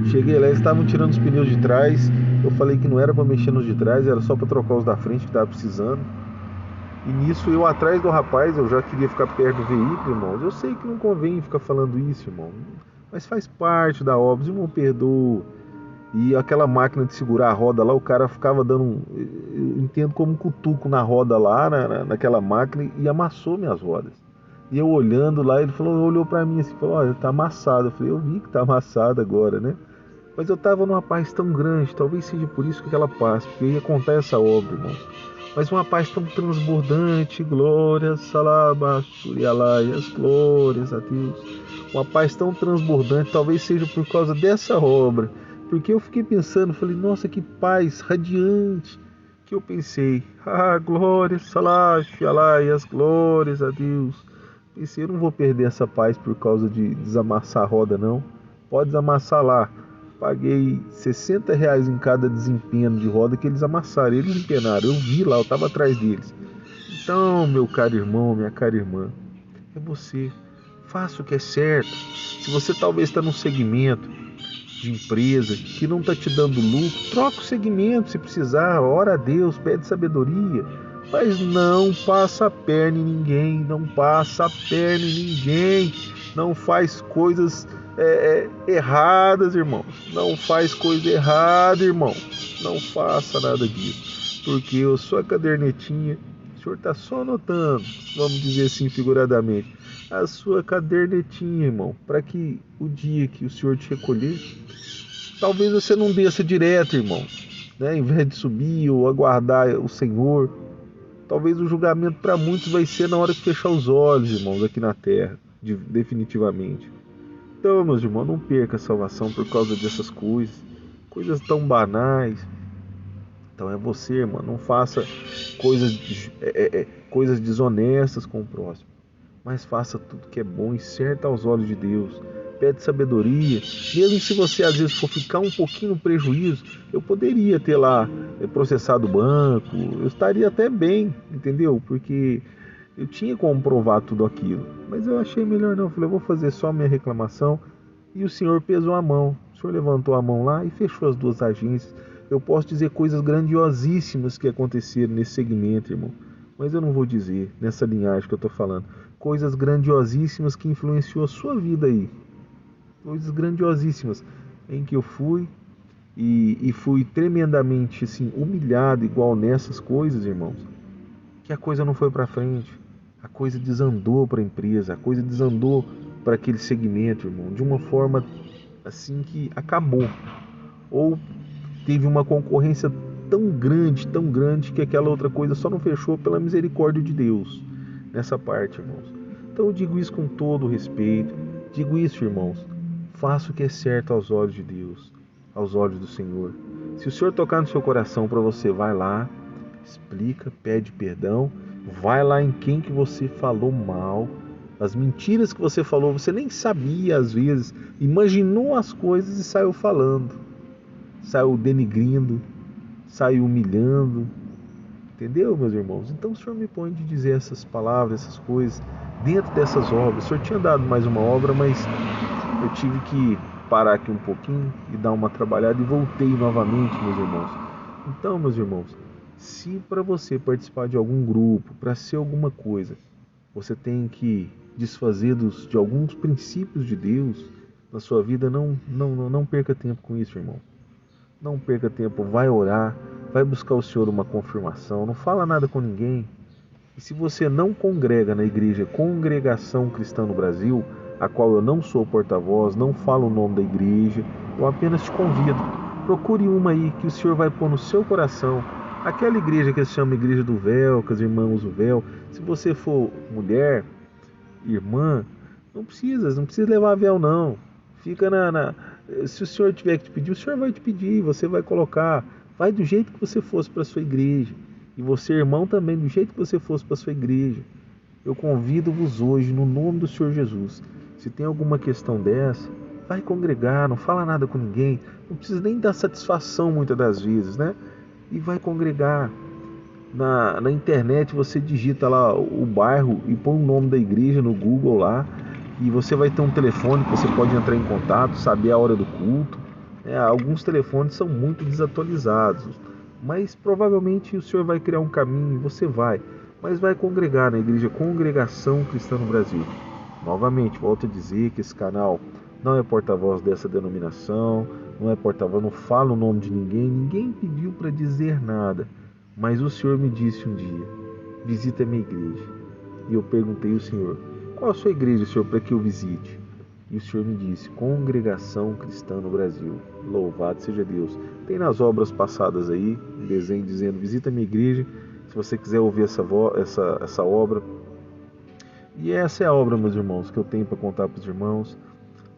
Cheguei lá, eles estavam tirando os pneus de trás. Eu falei que não era para mexer nos de trás, era só para trocar os da frente que estava precisando. E nisso eu atrás do rapaz, eu já queria ficar perto do veículo, irmãos. Eu sei que não convém ficar falando isso, irmão, mas faz parte da obra, irmão, perdoa. E aquela máquina de segurar a roda lá, o cara ficava dando eu entendo como um cutuco na roda lá, naquela máquina, e amassou minhas rodas. E eu olhando lá, ele falou, olhou pra mim assim, falou, olha, tá amassado. Eu falei, eu vi que tá amassado agora, né? Mas eu tava numa paz tão grande, talvez seja por isso que aquela paz, porque eu ia contar essa obra, irmão. Mas uma paz tão transbordante, glórias, salabasturialaias, glórias a Deus. Uma paz tão transbordante, talvez seja por causa dessa obra. Porque eu fiquei pensando, falei, nossa, que paz radiante. Que eu pensei, glórias, salabasturialaias, glórias a Deus. Pensei, eu não vou perder essa paz por causa de desamassar a roda, não. Pode desamassar lá. Paguei R$ 60 em cada desempenho de roda que eles amassaram, eles empenaram. Eu vi lá, eu estava atrás deles. Então, meu caro irmão, minha cara irmã, é você. Faça o que é certo. Se você talvez está num segmento de empresa que não está te dando lucro, troca o segmento se precisar. Ora a Deus, pede sabedoria. Mas não passa a perna em ninguém. Não passa a perna em ninguém. Não faz coisas erradas, irmãos. Não faz coisa errada, irmão. Não faça nada disso. Porque a sua cadernetinha, o senhor está só anotando, vamos dizer assim figuradamente, a sua cadernetinha, irmão, para que o dia que o senhor te recolher, talvez você não desça direto, irmão, né? Em vez de subir ou aguardar o Senhor, talvez o julgamento para muitos vai ser na hora que fechar os olhos, irmãos, aqui na terra, definitivamente. Então, meus irmãos, não perca a salvação por causa dessas coisas tão banais. Então é você, irmão, não faça coisas desonestas com o próximo, mas faça tudo que é bom e certo aos olhos de Deus. Pede sabedoria, mesmo se você às vezes for ficar um pouquinho no prejuízo, eu poderia ter lá processado o banco, eu estaria até bem, entendeu? Porque eu tinha como provar tudo aquilo, mas eu achei melhor não. Eu falei, eu vou fazer só minha reclamação. E o Senhor pesou a mão. O Senhor levantou a mão lá e fechou as duas agências. Eu posso dizer coisas grandiosíssimas que aconteceram nesse segmento, irmão. Mas eu não vou dizer nessa linhagem que eu estou falando. Coisas grandiosíssimas que influenciou a sua vida aí. Coisas grandiosíssimas em que eu fui e fui tremendamente assim, humilhado igual nessas coisas, irmãos. Que a coisa não foi para frente. A coisa desandou para a empresa, a coisa desandou para aquele segmento, irmão, de uma forma assim que acabou. Ou teve uma concorrência tão grande, que aquela outra coisa só não fechou pela misericórdia de Deus nessa parte, irmãos. Então eu digo isso com todo respeito, digo isso, irmãos, faça o que é certo aos olhos de Deus, aos olhos do Senhor. Se o Senhor tocar no seu coração para você, vai lá, explica, pede perdão, vai lá em quem que você falou mal, as mentiras que você falou, você nem sabia às vezes, imaginou as coisas e saiu falando, saiu denigrindo, saiu humilhando, entendeu, meus irmãos? Então o Senhor me põe de dizer essas palavras, essas coisas, dentro dessas obras. O Senhor tinha dado mais uma obra, mas eu tive que parar aqui um pouquinho e dar uma trabalhada e voltei novamente, meus irmãos. Então, meus irmãos, se para você participar de algum grupo, para ser alguma coisa, você tem que desfazer de alguns princípios de Deus na sua vida, não perca tempo com isso, irmão. Não perca tempo, vai orar, vai buscar o Senhor uma confirmação, não fala nada com ninguém. E se você não congrega na igreja Congregação Cristã no Brasil, a qual eu não sou porta-voz, não falo o nome da igreja, eu apenas te convido, procure uma aí que o Senhor vai pôr no seu coração. Aquela igreja que se chama Igreja do Véu, que as irmãs usam o véu. Se você for mulher, irmã, não precisa levar véu não. Fica se o Senhor tiver que te pedir, o Senhor vai te pedir, você vai colocar. Vai do jeito que você fosse para a sua igreja. E você, irmão, também, do jeito que você fosse para a sua igreja. Eu convido-vos hoje, no nome do Senhor Jesus, se tem alguma questão dessa, vai congregar, não fala nada com ninguém, não precisa nem dar satisfação muitas das vezes, né? E vai congregar. Na internet você digita lá o bairro e põe o nome da igreja no Google lá, e você vai ter um telefone que você pode entrar em contato, saber a hora do culto. Alguns telefones são muito desatualizados, mas provavelmente o Senhor vai criar um caminho e você vai. mas vai congregar na Igreja Congregação Cristã no Brasil. Novamente, volto a dizer que esse canal não é porta-voz dessa denominação, não é porta-voz, não fala o nome de ninguém, ninguém pediu para dizer nada, mas o Senhor me disse um dia: visita a minha igreja. E eu perguntei ao Senhor: qual a sua igreja, Senhor, para que eu visite? E o Senhor me disse: Congregação Cristã no Brasil. Louvado seja Deus. Tem nas obras passadas aí um desenho dizendo: visita a minha igreja, se você quiser ouvir essa obra. E essa é a obra, meus irmãos, que eu tenho para contar para os irmãos.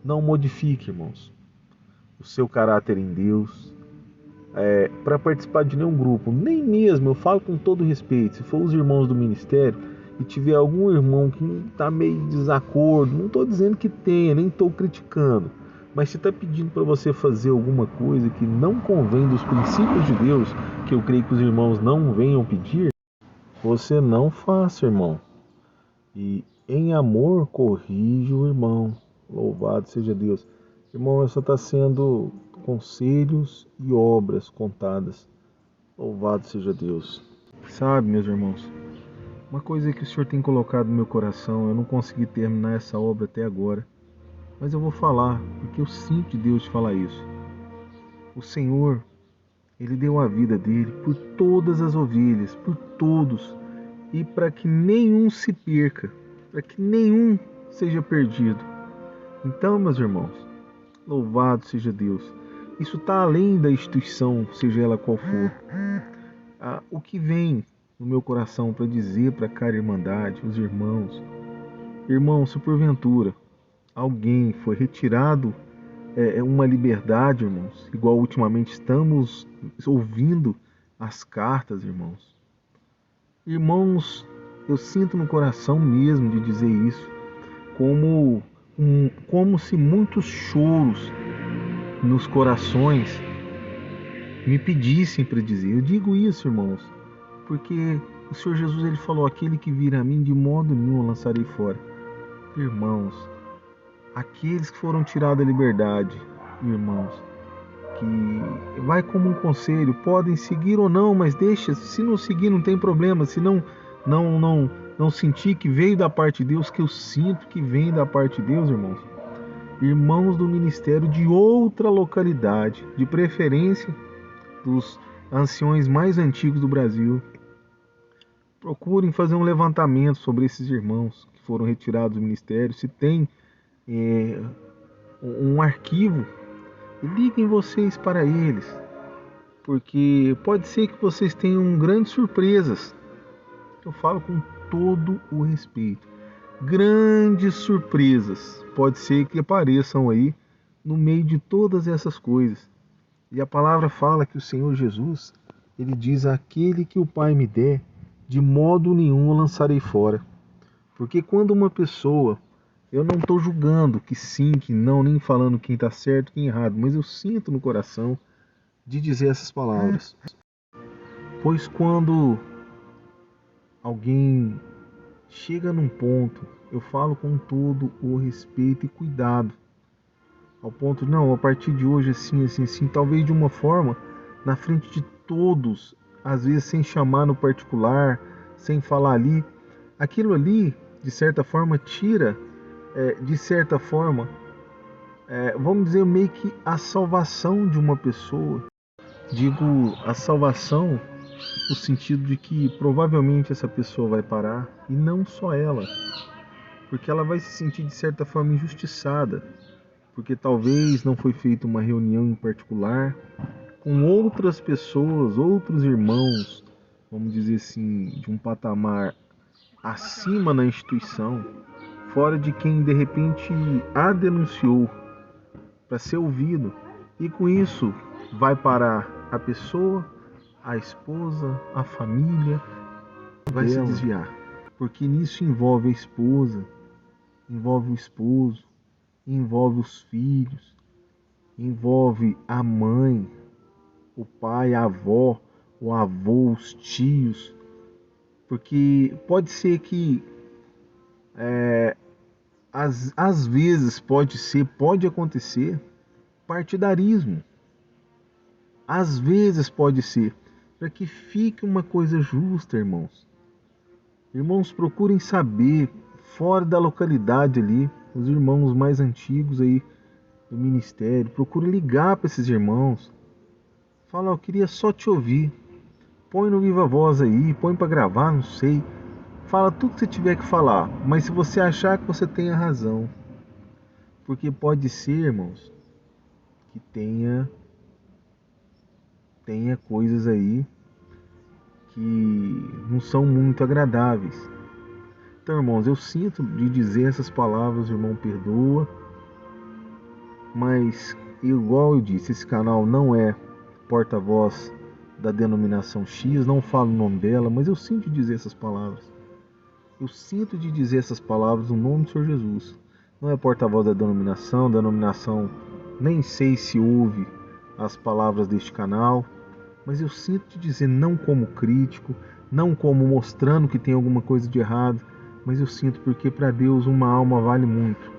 Não modifique, irmãos, o seu caráter em Deus para participar de nenhum grupo. Nem mesmo, eu falo com todo respeito, se for os irmãos do ministério e tiver algum irmão que está meio em desacordo, não estou dizendo que tenha, nem estou criticando, mas se está pedindo para você fazer alguma coisa que não convém dos princípios de Deus, que eu creio que os irmãos não venham pedir, você não faça, irmão. E em amor corrige o irmão. Louvado seja Deus. Irmão, essa está sendo conselhos e obras contadas. Louvado seja Deus. Sabe, meus irmãos, uma coisa que o Senhor tem colocado no meu coração, eu não consegui terminar essa obra até agora, mas eu vou falar, porque eu sinto de Deus falar isso. O Senhor, Ele deu a vida dele por todas as ovelhas, por todos, e para que nenhum se perca, para que nenhum seja perdido. Então, meus irmãos, louvado seja Deus. Isso está além da instituição, seja ela qual for. O que vem no meu coração para dizer para cada irmandade, os irmãos: irmãos, se porventura alguém foi retirado uma liberdade, irmãos, igual ultimamente estamos ouvindo as cartas, irmãos. Irmãos, eu sinto no coração mesmo de dizer isso, como se muitos choros nos corações me pedissem para dizer. Eu digo isso, irmãos, porque o Senhor Jesus, ele falou: aquele que vir a mim, de modo nenhum eu lançarei fora. Irmãos, aqueles que foram tirados da liberdade, irmãos, que vai como um conselho, podem seguir ou não, mas deixa, se não seguir não tem problema, se não sentir que veio da parte de Deus, que eu sinto que vem da parte de Deus, irmãos. Irmãos do ministério de outra localidade, de preferência dos anciões mais antigos do Brasil, procurem fazer um levantamento sobre esses irmãos que foram retirados do ministério, se tem um arquivo, e liguem vocês para eles, porque pode ser que vocês tenham grandes surpresas. Eu falo com todo o respeito. Grandes surpresas pode ser que apareçam aí no meio de todas essas coisas. E a palavra fala que o Senhor Jesus, ele diz: aquele que o Pai me der, de modo nenhum eu lançarei fora. Porque quando uma pessoa, eu não estou julgando que sim, que não, nem falando quem está certo, quem errado, mas eu sinto no coração de dizer essas palavras. Pois quando alguém chega num ponto, eu falo com todo o respeito e cuidado, ao ponto de, não, a partir de hoje assim, assim, assim, talvez de uma forma, na frente de todos, às vezes sem chamar no particular, sem falar ali, aquilo ali, de certa forma, tira, de certa forma, vamos dizer, meio que a salvação de uma pessoa. Digo a salvação no sentido de que provavelmente essa pessoa vai parar, e não só ela, porque ela vai se sentir de certa forma injustiçada, porque talvez não foi feita uma reunião em particular com outras pessoas, outros irmãos, vamos dizer assim, de um patamar acima na instituição, fora de quem de repente a denunciou para ser ouvido, e com isso vai parar a pessoa, a esposa, a família, vai se desviar, porque nisso envolve a esposa, envolve o esposo, envolve os filhos, envolve a mãe, o pai, a avó, o avô, os tios, porque pode ser que às vezes pode acontecer partidarismo, às vezes pode ser, para que fique uma coisa justa, irmãos. Irmãos, procurem saber, fora da localidade ali, os irmãos mais antigos aí do ministério, procurem ligar para esses irmãos. Fala, eu queria só te ouvir. Põe no Viva Voz aí, põe para gravar, não sei. Fala tudo que você tiver que falar, mas se você achar que você tenha razão. Porque pode ser, irmãos, que tenha coisas aí que não são muito agradáveis. Então, irmãos, eu sinto de dizer essas palavras, irmão, perdoa. Mas, igual eu disse, esse canal não é porta-voz da denominação X, não falo o nome dela, mas eu sinto de dizer essas palavras. Eu sinto de dizer essas palavras no nome do Senhor Jesus. Não é porta-voz da denominação nem sei se ouve as palavras deste canal, mas eu sinto de dizer não como crítico, não como mostrando que tem alguma coisa de errado, mas eu sinto porque para Deus uma alma vale muito.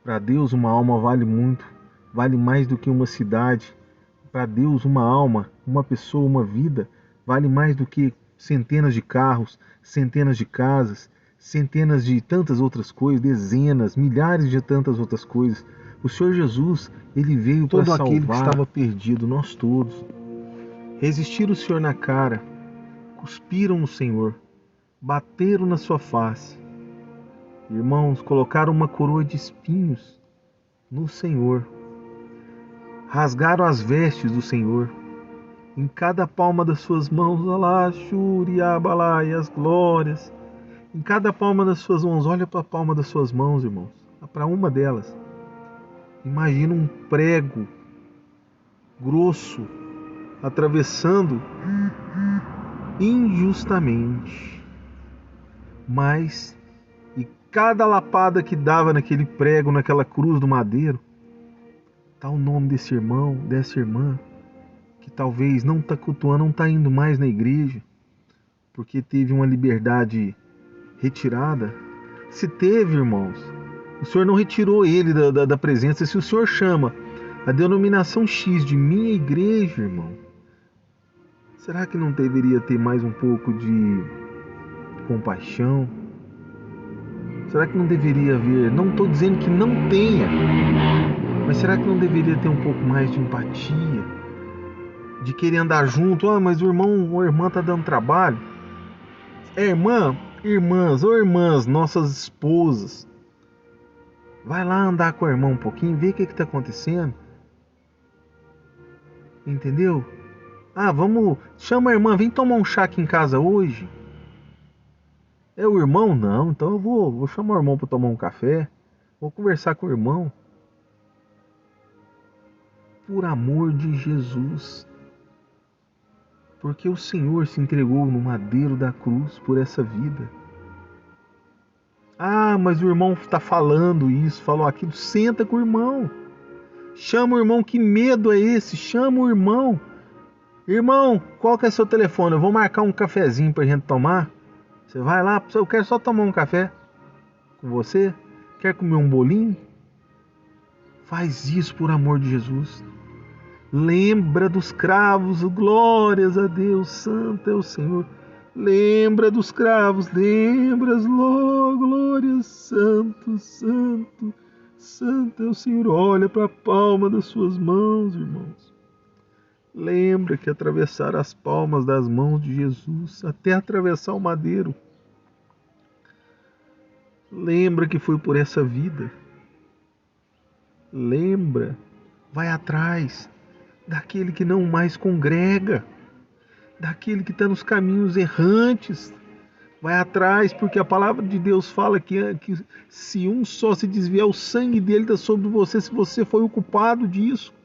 Para Deus uma alma vale muito, vale mais do que uma cidade. Para Deus uma alma, uma pessoa, uma vida, vale mais do que centenas de carros, centenas de casas, centenas de tantas outras coisas, dezenas, milhares de tantas outras coisas. O Senhor Jesus, Ele veio para salvar todo aquele que estava perdido, nós todos. Resistiram o Senhor na cara, cuspiram no Senhor, bateram na sua face. Irmãos, colocaram uma coroa de espinhos no Senhor. Rasgaram as vestes do Senhor. Em cada palma das suas mãos, alá, shuri, abalai, as glórias. Em cada palma das suas mãos, olha para a palma das suas mãos, irmãos. Para uma delas. Imagina um prego grosso atravessando injustamente. Mas, e cada lapada que dava naquele prego, naquela cruz do madeiro, está o nome desse irmão, dessa irmã, que talvez não está cultuando, não está indo mais na igreja, porque teve uma liberdade retirada. Se teve, irmãos, o Senhor não retirou ele da presença. Se o Senhor chama a denominação X de minha igreja, irmão, será que não deveria ter mais um pouco de compaixão? Será que não deveria haver? Não estou dizendo que não tenha, mas será que não deveria ter um pouco mais de empatia? De querer andar junto? Ah, mas o irmão ou a irmã está dando trabalho. Irmãs ou irmãs, nossas esposas, vai lá andar com a irmã um pouquinho, vê o que está acontecendo. Entendeu? Ah, chama a irmã, vem tomar um chá aqui em casa hoje. É o irmão? Não, então eu vou chamar o irmão para tomar um café. Vou conversar com o irmão. Por amor de Jesus. Porque o Senhor se entregou no madeiro da cruz por essa vida. Ah, mas o irmão está falando isso, falou aquilo. Senta com o irmão. Chama o irmão, que medo é esse? Chama o irmão. Irmão, qual que é seu telefone? Eu vou marcar um cafezinho pra gente tomar. Você vai lá, eu quero só tomar um café com você. Quer comer um bolinho? Faz isso por amor de Jesus. Lembra dos cravos, glórias a Deus, santo é o Senhor. Lembra dos cravos, lembras, glórias, santo, santo, santo é o Senhor. Olha para a palma das suas mãos, irmãos. Lembra que atravessar as palmas das mãos de Jesus até atravessar o madeiro. Lembra que foi por essa vida. Lembra, vai atrás daquele que não mais congrega, daquele que está nos caminhos errantes. Vai atrás, porque a palavra de Deus fala que se um só se desviar, o sangue dele está sobre você, se você foi o culpado disso.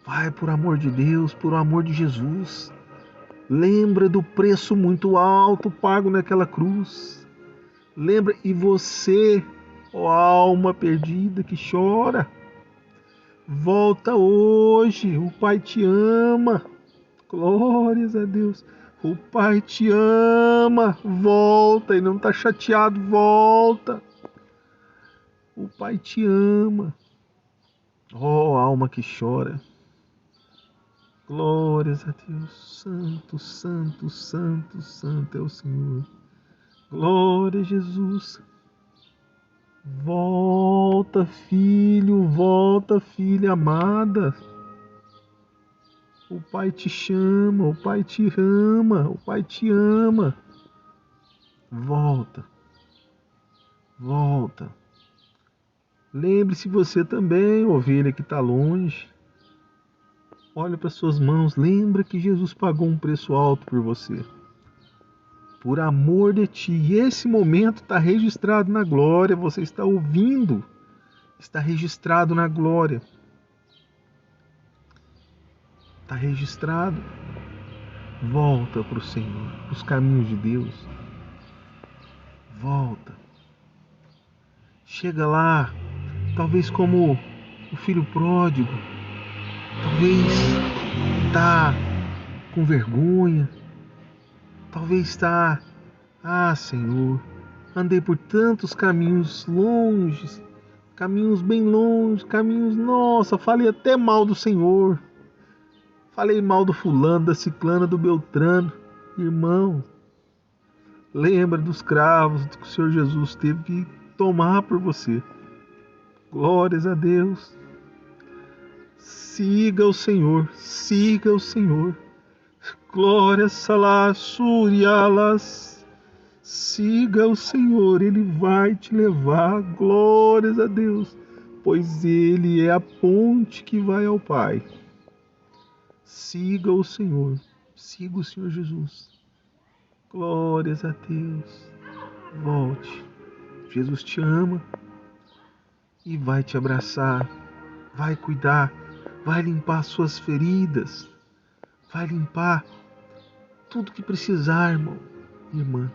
Vai, por amor de Deus, por amor de Jesus. Lembra do preço muito alto pago naquela cruz. Lembra, e você, ó alma perdida que chora, volta hoje, o Pai te ama. Glórias a Deus. O Pai te ama. Volta, e não está chateado, volta. O Pai te ama. Ó alma que chora. Glórias a Deus. Santo, santo, santo, santo é o Senhor. Glória a Jesus. Volta, filho, volta, filha amada. O Pai te chama, o Pai te ama, o Pai te ama. Volta, volta. Lembre-se você também, ovelha que está longe. Olha para suas mãos, lembra que Jesus pagou um preço alto por você. Por amor de ti. E esse momento está registrado na glória, você está ouvindo. Está registrado na glória. Está registrado. Volta para o Senhor, para os caminhos de Deus. Volta. Chega lá, talvez como o filho pródigo. Talvez está com vergonha. Talvez está, Senhor, andei por tantos caminhos longes, caminhos bem longe, caminhos, nossa, falei até mal do Senhor. Falei mal do fulano, da ciclana, do beltrano. Irmão, lembra dos cravos que o Senhor Jesus teve que tomar por você. Glórias a Deus. Siga o Senhor, siga o Senhor. Glórias Salassurialas. Siga o Senhor, Ele vai te levar. Glórias a Deus, pois Ele é a ponte que vai ao Pai. Siga o Senhor, siga o Senhor Jesus. Glórias a Deus. Volte. Jesus te ama e vai te abraçar, vai cuidar, vai limpar suas feridas, vai limpar tudo que precisar, irmão, irmã.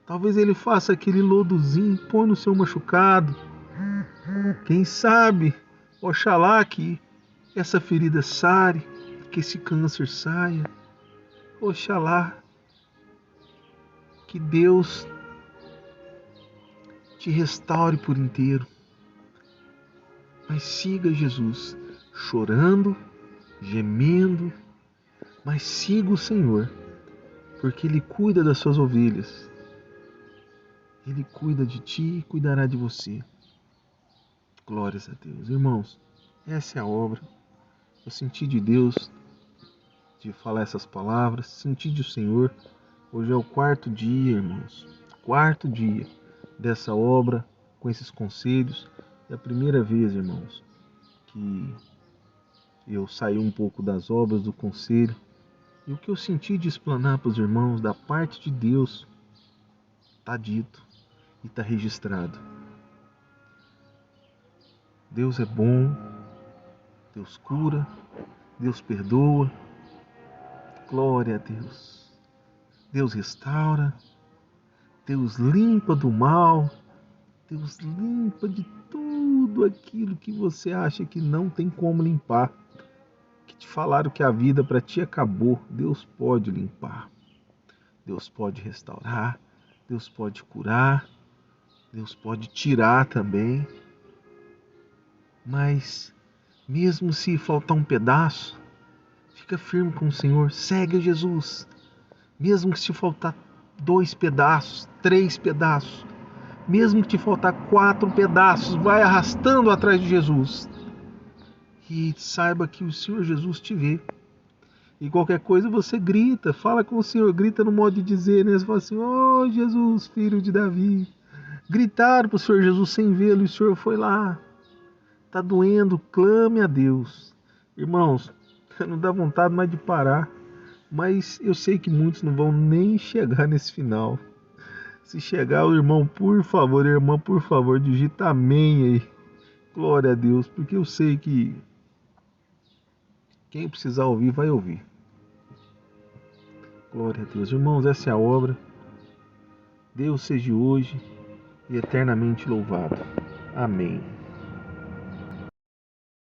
Talvez Ele faça aquele lodozinho, põe no seu machucado. Quem sabe, oxalá que essa ferida sare, que esse câncer saia. Oxalá que Deus te restaure por inteiro. Mas siga Jesus, chorando, gemendo, mas siga o Senhor, porque Ele cuida das suas ovelhas. Ele cuida de ti e cuidará de você. Glórias a Deus. Irmãos, essa é a obra. Eu senti de Deus de falar essas palavras, senti do Senhor. Hoje é o 4º dia, irmãos. 4º dia dessa obra, com esses conselhos. É a primeira vez, irmãos, que eu saí um pouco das obras do conselho. E o que eu senti de explanar para os irmãos da parte de Deus está dito e está registrado. Deus é bom, Deus cura, Deus perdoa. Glória a Deus. Deus restaura, Deus limpa do mal, Deus limpa de tudo aquilo que você acha que não tem como limpar. Que te falaram que a vida para ti acabou. Deus pode limpar, Deus pode restaurar, Deus pode curar, Deus pode tirar também. Mas mesmo se faltar um pedaço, fica firme com o Senhor, segue Jesus. Mesmo que se faltar 2 pedaços, 3 pedaços, mesmo que te faltar 4 pedaços, vai arrastando atrás de Jesus. E saiba que o Senhor Jesus te vê. E qualquer coisa você grita, fala com o Senhor, grita no modo de dizer, né? Você fala assim, oh Jesus, filho de Davi. Gritaram para o Senhor Jesus sem vê-lo e o Senhor foi lá. Está doendo, clame a Deus. Irmãos, não dá vontade mais de parar, mas eu sei que muitos não vão nem chegar nesse final. Se chegar, o irmão, por favor, irmã, por favor, digita amém aí. Glória a Deus, porque eu sei que quem precisar ouvir, vai ouvir. Glória a Deus. Irmãos, essa é a obra. Deus seja hoje e eternamente louvado. Amém.